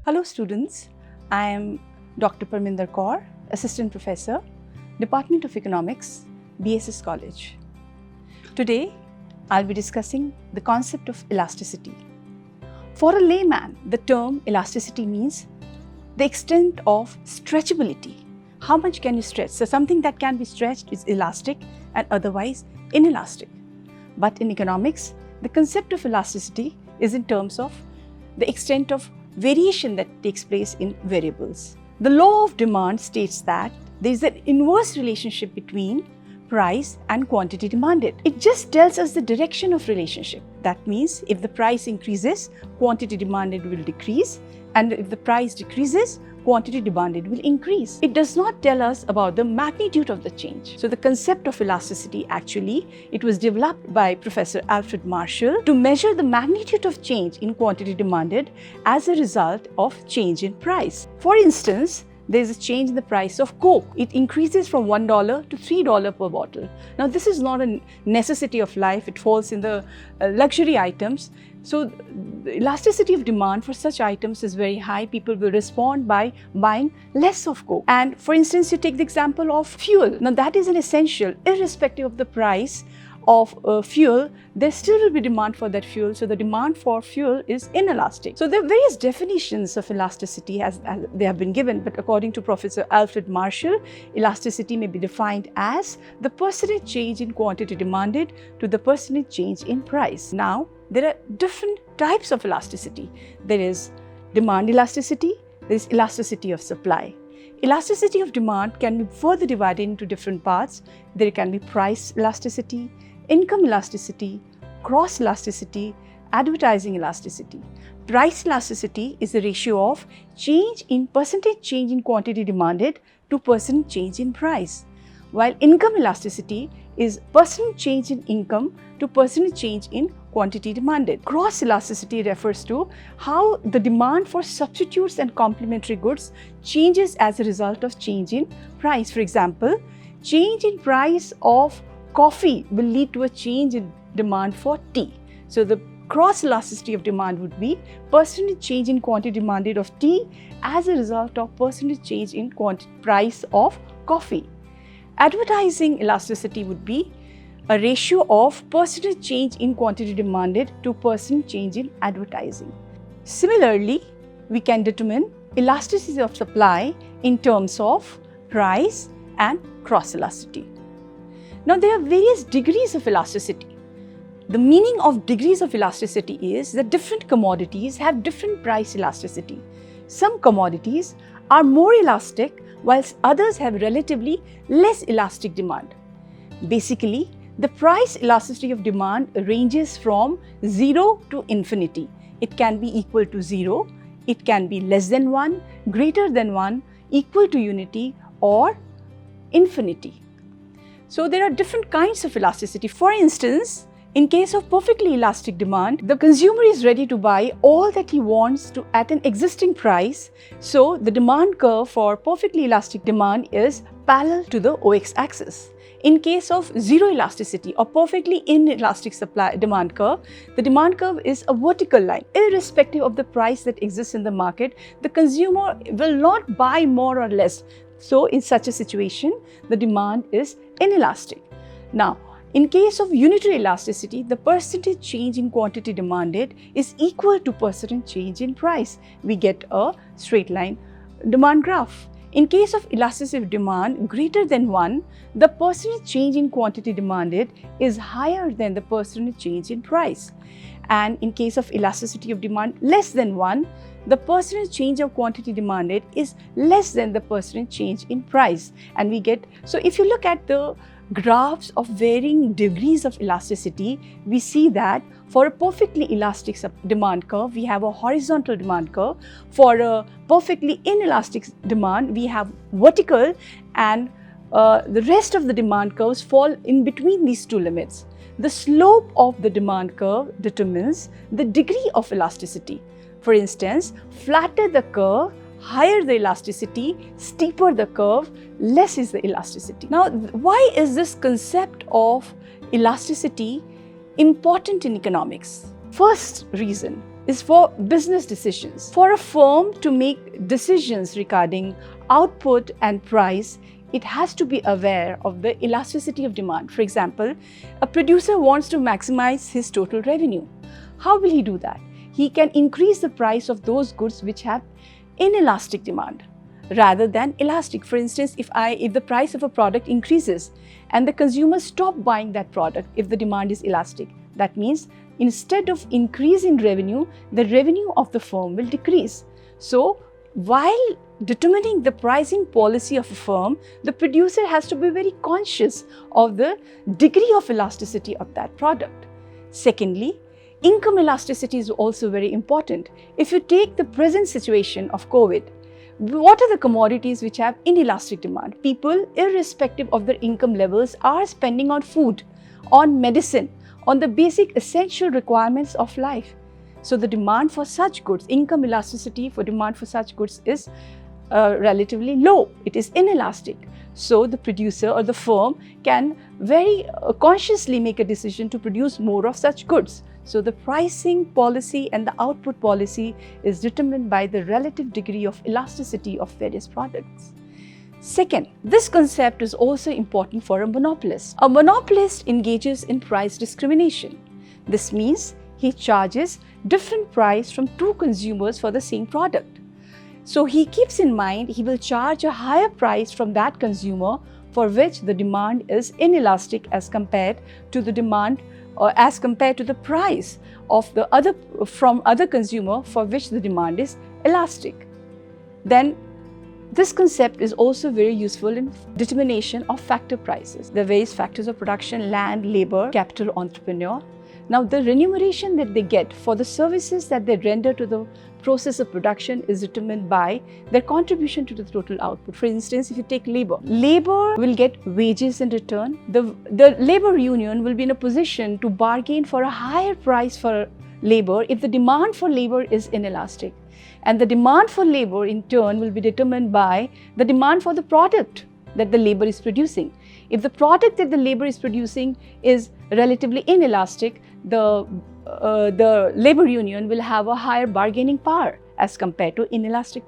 Hello students, I am Dr. Parminder Kaur, Assistant Professor, Department of Economics, BSS College. Today, I'll be discussing the concept of elasticity. For a layman, the term elasticity means the extent of stretchability. How much can you stretch? So something that can be stretched is elastic and otherwise inelastic. But in economics, the concept of elasticity is in terms of the extent of variation that takes place in variables. The law of demand states that there is an inverse relationship between price and quantity demanded. It just tells us the direction of relationship. That means if the price increases, quantity demanded will decrease, and if the price decreases, quantity demanded will increase. It does not tell us about the magnitude of the change. So the concept of elasticity it was developed by Professor Alfred Marshall to measure the magnitude of change in quantity demanded as a result of change in price. For instance, there is a change in the price of Coke. It increases from $1 to $3 per bottle. Now, this is not a necessity of life. It falls in the luxury items. So, the elasticity of demand for such items is very high. People will respond by buying less of Coke. And for instance, you take the example of fuel. Now, that is an essential, irrespective of the price of fuel, there still will be demand for that fuel. So the demand for fuel is inelastic. So there are various definitions of elasticity as they have been given, but according to Professor Alfred Marshall, elasticity may be defined as the percentage change in quantity demanded to the percentage change in price. Now, there are different types of elasticity. There is demand elasticity, there is elasticity of supply. Elasticity of demand can be further divided into different parts. There can be price elasticity, income elasticity, cross elasticity, advertising elasticity. Price elasticity is the ratio of percentage change in quantity demanded to percent change in price, while income elasticity is percent change in income to percent change in quantity demanded. Cross elasticity refers to how the demand for substitutes and complementary goods changes as a result of change in price. For example, change in price of coffee will lead to a change in demand for tea. So the cross elasticity of demand would be percentage change in quantity demanded of tea as a result of percentage change in price of coffee. Advertising elasticity would be a ratio of percentage change in quantity demanded to percent change in advertising. Similarly, we can determine elasticity of supply in terms of price and cross elasticity. Now, there are various degrees of elasticity. The meaning of degrees of elasticity is that different commodities have different price elasticity. Some commodities are more elastic, whilst others have relatively less elastic demand. Basically, the price elasticity of demand ranges from 0 to infinity. It can be equal to 0, it can be less than 1, greater than 1, equal to unity, or infinity. So there are different kinds of elasticity. For instance, in case of perfectly elastic demand, the consumer is ready to buy all that he wants at an existing price. So the demand curve for perfectly elastic demand is parallel to the OX axis. In case of zero elasticity or perfectly inelastic demand curve, the demand curve is a vertical line. Irrespective of the price that exists in the market, the consumer will not buy more or less. So in such a situation, the demand is inelastic. Now, in case of unitary elasticity, the percentage change in quantity demanded is equal to percentage change in price. We get a straight line demand graph. In case of elasticity of demand greater than 1, the percentage change in quantity demanded is higher than the percentage change in price. And in case of elasticity of demand less than 1, the percentage change of quantity demanded is less than the percentage change in price. And we get, so if you look at the graphs of varying degrees of elasticity, we see that for a perfectly elastic demand curve, we have a horizontal demand curve. For a perfectly inelastic demand, we have vertical, and the rest of the demand curves fall in between these two limits. The slope of the demand curve determines the degree of elasticity. For instance, flatter the curve, higher the elasticity, steeper the curve, less is the elasticity. Now, why is this concept of elasticity important in economics? First reason is for business decisions. For a firm to make decisions regarding output and price, it has to be aware of the elasticity of demand. For example, a producer wants to maximize his total revenue. How will he do that? He can increase the price of those goods which have inelastic demand rather than elastic. For instance, if the price of a product increases and the consumers stop buying that product if the demand is elastic, that means instead of increasing revenue, the revenue of the firm will decrease. So, while determining the pricing policy of a firm, the producer has to be very conscious of the degree of elasticity of that product. Secondly, income elasticity is also very important. If you take the present situation of COVID, what are the commodities which have inelastic demand? People, irrespective of their income levels, are spending on food, on medicine, on the basic essential requirements of life. So the demand for such goods, income elasticity for demand for such goods is relatively low. It is inelastic. So the producer or the firm can very consciously make a decision to produce more of such goods. So the pricing policy and the output policy is determined by the relative degree of elasticity of various products. Second, this concept is also important for a monopolist. A monopolist engages in price discrimination. This means he charges different price from two consumers for the same product. So he keeps in mind he will charge a higher price from that consumer for which the demand is inelastic as compared to the demand or as compared to the price of the other consumer for which the demand is elastic. Then this concept is also very useful in determination of factor prices. The various factors of production: land, labor, capital, entrepreneur. Now the remuneration that they get for the services that they render to the process of production is determined by their contribution to the total output. For instance, if you take labor will get wages in return. The labor union will be in a position to bargain for a higher price for labor if the demand for labor is inelastic. And the demand for labor in turn will be determined by the demand for the product that the labor is producing. If the product that the labor is producing is relatively inelastic, the labor union will have a higher bargaining power as compared to inelastic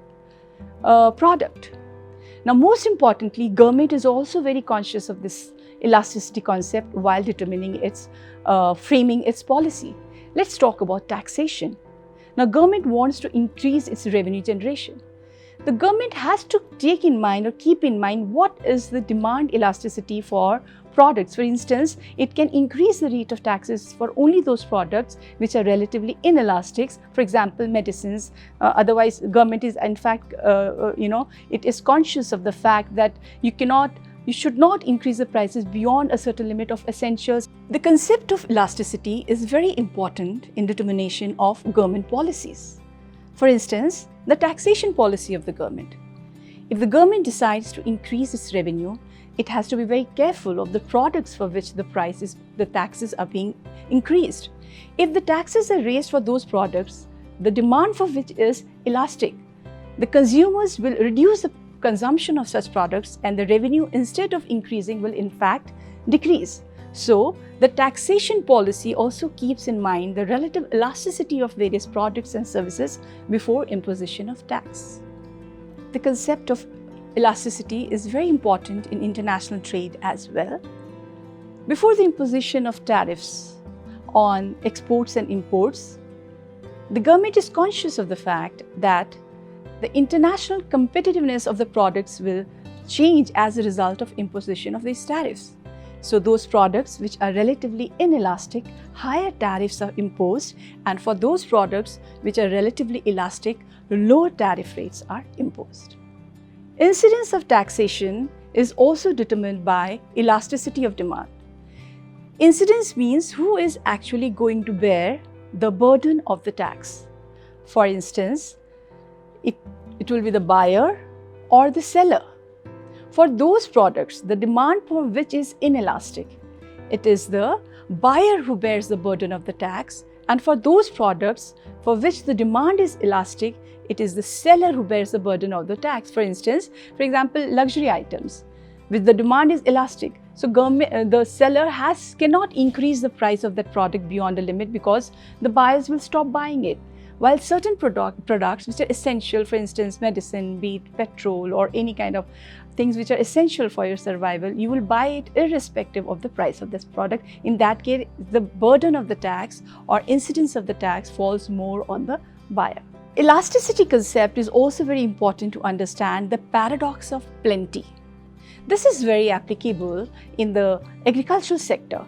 product. Now, most importantly, government is also very conscious of this elasticity concept while determining framing its policy. Let's talk about taxation. Now, government wants to increase its revenue generation. The government has to take in mind or keep in mind what is the demand elasticity for products. For instance, it can increase the rate of taxes for only those products which are relatively inelastic, for example, medicines. Otherwise, government is in fact, it is conscious of the fact that you should not increase the prices beyond a certain limit of essentials. The concept of elasticity is very important in determination of government policies. For instance, the taxation policy of the government. If the government decides to increase its revenue, it has to be very careful of the products for which the taxes are being increased. If the taxes are raised for those products, the demand for which is elastic, the consumers will reduce the consumption of such products and the revenue, instead of increasing, will in fact decrease. So, the taxation policy also keeps in mind the relative elasticity of various products and services before imposition of tax. The concept of elasticity is very important in international trade as well. Before the imposition of tariffs on exports and imports, the government is conscious of the fact that the international competitiveness of the products will change as a result of imposition of these tariffs. So those products which are relatively inelastic, higher tariffs are imposed, and for those products which are relatively elastic, lower tariff rates are imposed. Incidence of taxation is also determined by elasticity of demand. Incidence means who is actually going to bear the burden of the tax. For instance, it will be the buyer or the seller. For those products, the demand for which is inelastic, it is the buyer who bears the burden of the tax, and for those products for which the demand is elastic, it is the seller who bears the burden of the tax. For instance, for example, luxury items, which the demand is elastic. So the seller cannot increase the price of that product beyond a limit because the buyers will stop buying it. while certain products which are essential, for instance, medicine, be it petrol or any kind of things which are essential for your survival, you will buy it irrespective of the price of this product. In that case, the burden of the tax or incidence of the tax falls more on the buyer. Elasticity concept is also very important to understand the paradox of plenty. This is very applicable in the agricultural sector.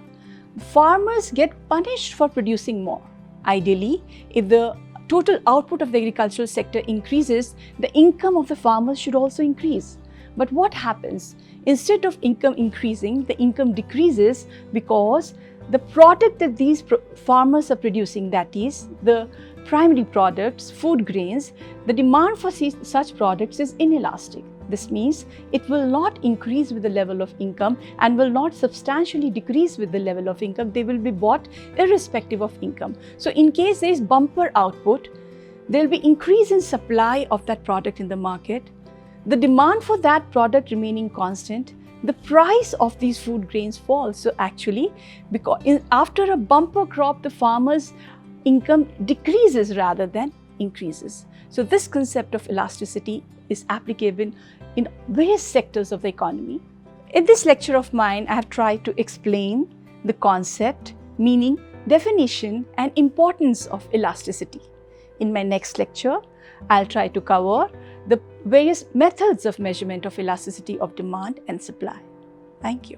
Farmers get punished for producing more. Ideally, if the total output of the agricultural sector increases, the income of the farmers should also increase. But what happens? Instead of income increasing, the income decreases because the product that these farmers are producing, that is, the primary products, food grains, the demand for such products is inelastic. This means it will not increase with the level of income and will not substantially decrease with the level of income. They will be bought irrespective of income. So in case there is bumper output, there will be increase in supply of that product in the market. The demand for that product remaining constant, the price of these food grains falls. So actually, because after a bumper crop, the farmer's income decreases rather than increases. So this concept of elasticity is applicable in various sectors of the economy. In this lecture of mine, I have tried to explain the concept, meaning, definition and importance of elasticity. In my next lecture, I'll try to cover the various methods of measurement of elasticity of demand and supply. Thank you.